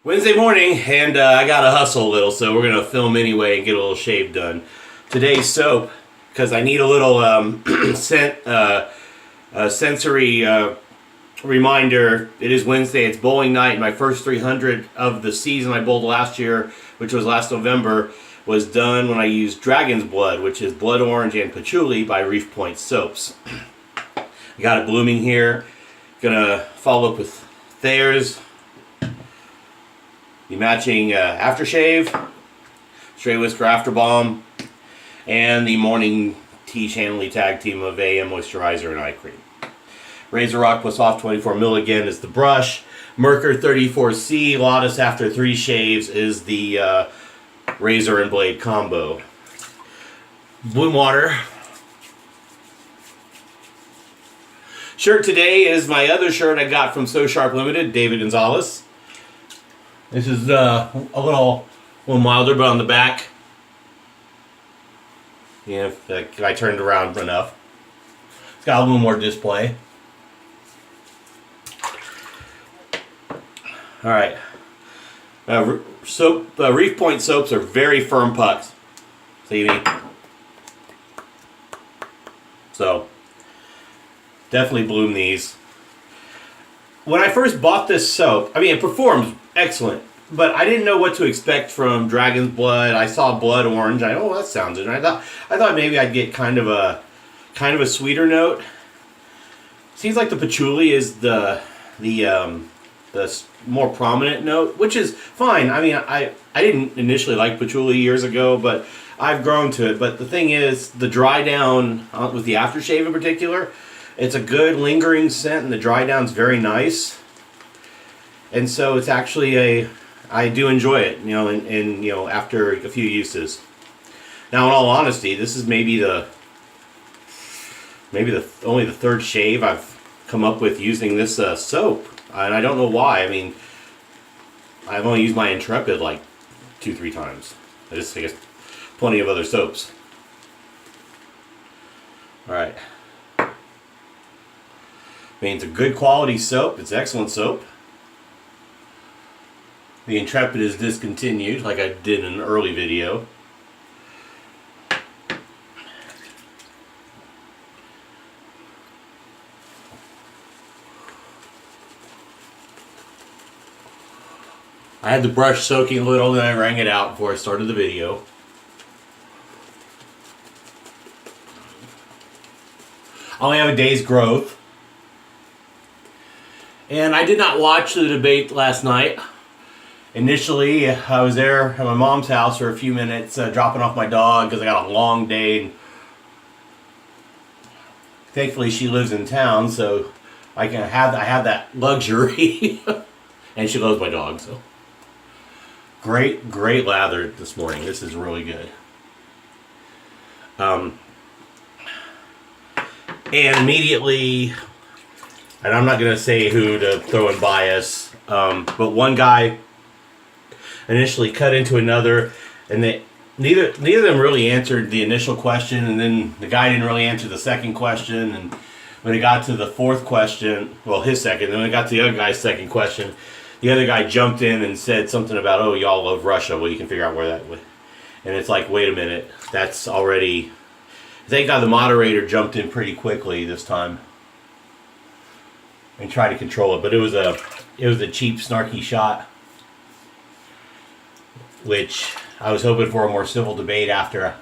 Wednesday morning, and I gotta hustle a little, so we're gonna film anyway and get a little shave done. Today's soap, because I need a little sensory reminder. It is Wednesday, it's bowling night. My first 300 of the season I bowled last year, which was last November, was done when I used Dragon's Blood, which is blood orange and patchouli by Reef Point Soaps. I got it blooming here. Gonna follow up with Thayers, the matching aftershave, Stray Whisker After Balm, and the morning Tiege Hanley tag team of AM moisturizer and eye cream. Razorock Plissoft 24mm again is the brush. Merkur 34C Ladas after 3 shaves is the razor and blade combo. Bloom water. Shirt today is my other shirt I got from SoSharpDavid, David Gonzalez. This is a little milder, but on the back, yeah, if I turned around enough, it's got a little more display. All right, Reef Point soaps are very firm pucks. See me? So definitely bloom these. When I first bought this soap, I mean, it performs excellent, but I didn't know what to expect from Dragon's Blood. I saw blood orange. Oh, that sounds good. I thought maybe I'd get kind of a sweeter note. Seems like the patchouli is the more prominent note, which is fine. I mean, I didn't initially like patchouli years ago, but I've grown to it. But the thing is, the dry down with the aftershave in particular, it's a good lingering scent, and the dry down's very nice. And so it's actually I do enjoy it, and after a few uses. Now, in all honesty, this is maybe only the third shave I've come up with using this soap, and I don't know why. I mean, I've only used my Intrepid like 2-3 times. I guess plenty of other soaps. All right. I mean, it's a good quality soap. It's excellent soap. The Intrepid is discontinued, like I did in an early video. I had the brush soaking a little, then I wrung it out before I started the video. I only have a day's growth. And I did not watch the debate last night. Initially, I was there at my mom's house for a few minutes, dropping off my dog because I got a long day. And thankfully, she lives in town, so I have that luxury. And she loves my dog, so great lather this morning. This is really good. And immediately, and I'm not going to say who to throw in bias, but one guy initially cut into another, and neither of them really answered the initial question, and then the guy didn't really answer the second question, and when it got to the fourth question, well, his second, then when it got to the other guy's second question, the other guy jumped in and said something about, oh, y'all love Russia, well, you can figure out where that went. And it's like, wait a minute, that's already, thank God the moderator jumped in pretty quickly this time and tried to control it, but it was a cheap, snarky shot, which I was hoping for a more civil debate after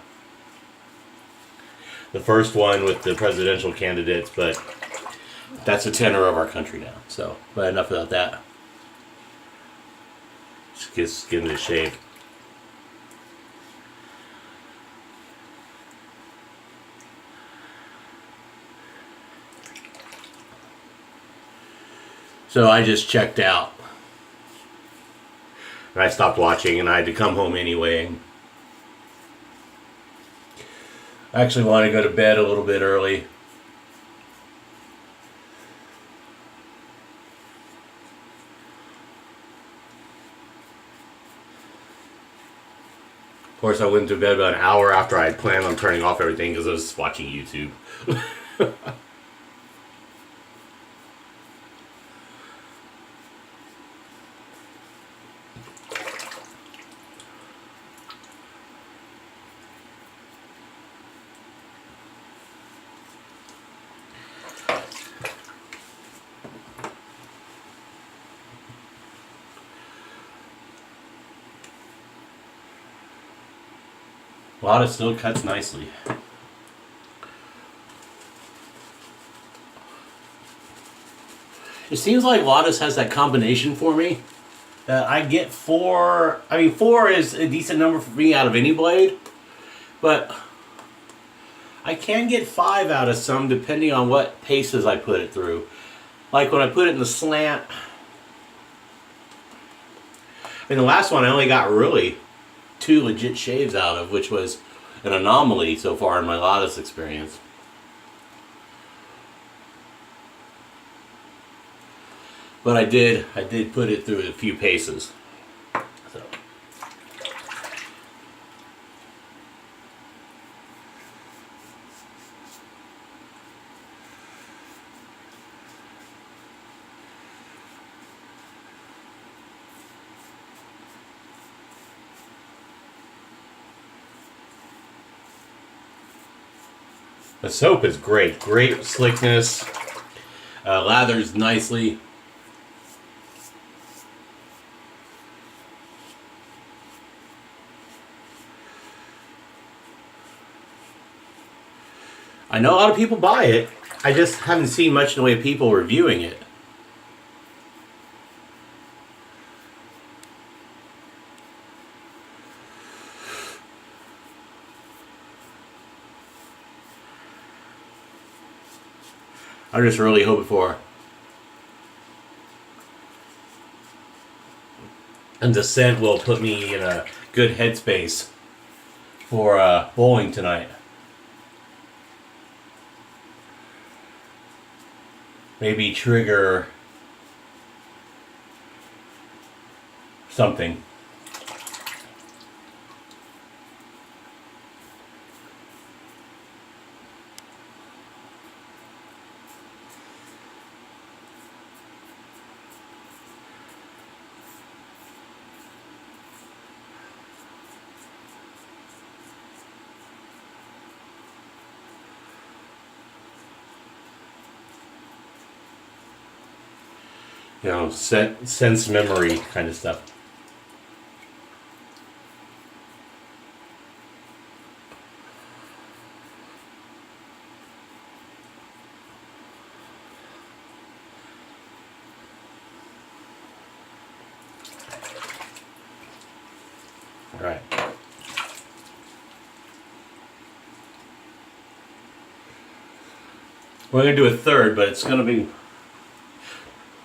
the first one with the presidential candidates, but that's the tenor of our country now. So, but enough about that. Just give it a shave. So I just checked out. And I stopped watching, and I had to come home anyway. I actually want to go to bed a little bit early. Of course, I went to bed about an hour after I had planned on turning off everything because I was watching YouTube. Ladas still cuts nicely. It seems like Ladas has that combination for me. I get 4. I mean, 4 is a decent number for me out of any blade, but I can get 5 out of some depending on what paces I put it through. Like when I put it in the slant. In the last one, I only got really 2 legit shaves out of, which was an anomaly so far in my Ladas experience. But I did put it through a few paces. So. The soap is great. Great slickness. Lathers nicely. I know a lot of people buy it. I just haven't seen much in the way of people reviewing it. I'm just really hoping for and the scent will put me in a good headspace for bowling tonight. Maybe trigger something. You know, sense memory kind of stuff. All right. We're going to do a third, but it's going to be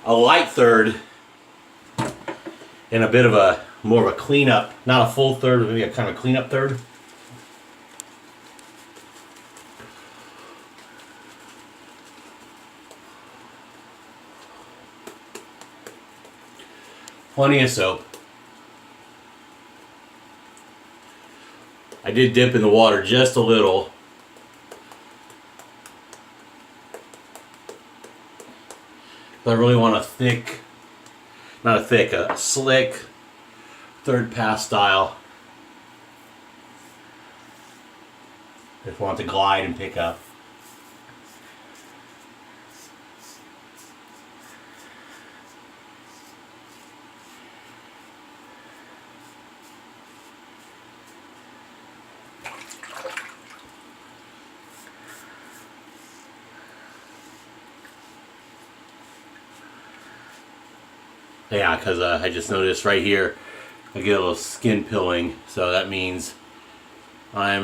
a light third and a bit of a more of a cleanup, not a full third, but maybe a kind of cleanup third. Plenty of soap. I did dip in the water just a little. I really want a thick, not a thick, a slick third pass style. If I want to glide and pick up. Yeah, because I just noticed right here, I get a little skin pilling, so that means I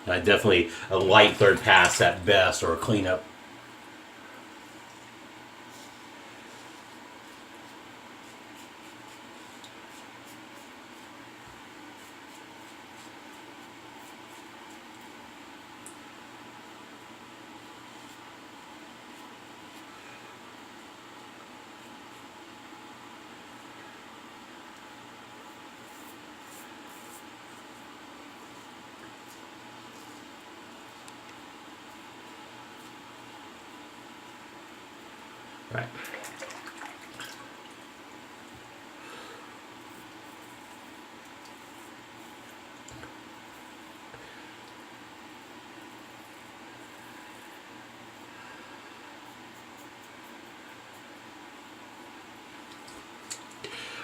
definitely a light third pass at best, or a cleanup. Right.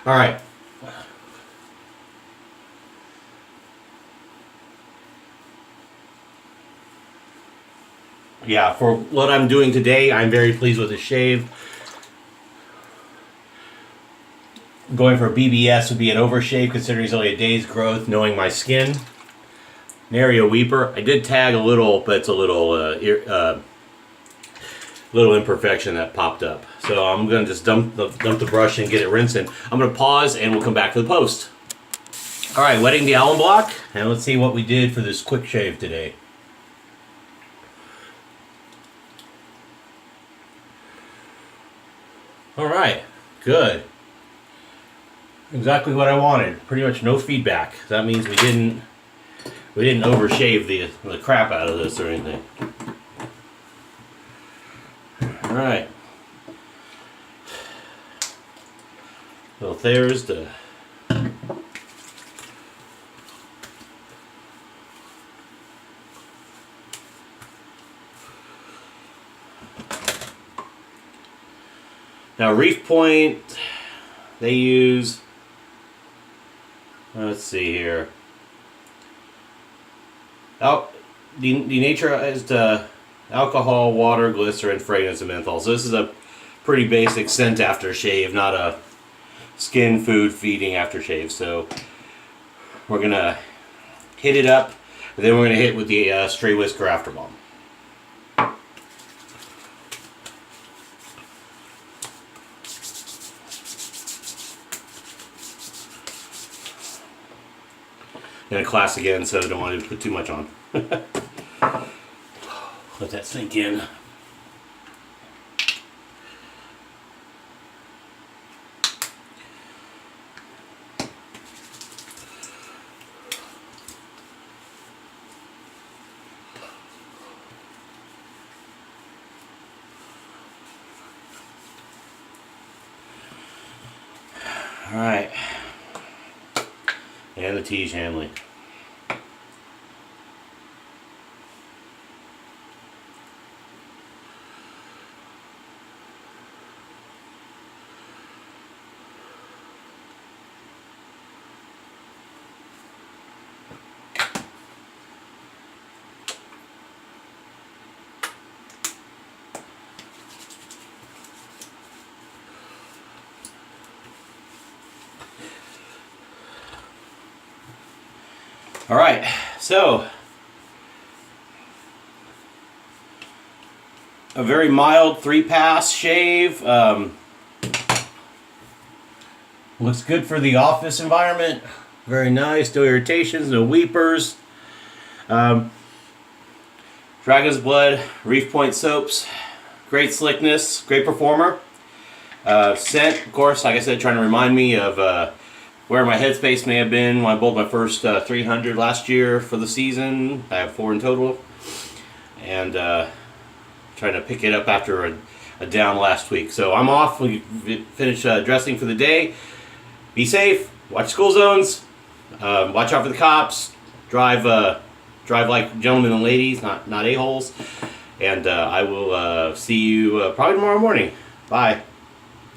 All right. yeah, for what I'm doing today, I'm very pleased with the shave. Going for BBS would be an overshave considering it's only a day's growth, knowing my skin. Nary a weeper. I did tag a little, but it's a little little imperfection that popped up. So I'm going to just dump the brush and get it rinsing. I'm going to pause and we'll come back to the post. Alright, wetting the alum block, and let's see what we did for this quick shave today. Alright, good. Exactly what I wanted. Pretty much no feedback. That means we didn't overshave the crap out of this or anything. Alright. Little Thayers to now Reef Point, they use, let's see here, denaturized alcohol, water, glycerin, fragrance, and menthol. So this is a pretty basic scent aftershave, not a skin, food, feeding aftershave. So we're going to hit it up, and then we're going to hit with the Stray Whisker After Balm. In a class again, so I don't want to put too much on. Let that sink in. All right. And the Tiege Hanley. All right, so a very mild 3-pass shave. Looks good for the office environment. Very nice, no irritations, no weepers. Dragon's Blood, Reef Point Soaps. Great slickness, great performer. Scent, of course, like I said, trying to remind me of where my headspace may have been when I bowled my first 300 last year for the season. I have 4 in total. And trying to pick it up after a down last week. So I'm off. We finish dressing for the day. Be safe. Watch school zones. Watch out for the cops. Drive like gentlemen and ladies, not a-holes. And I will see you probably tomorrow morning. Bye.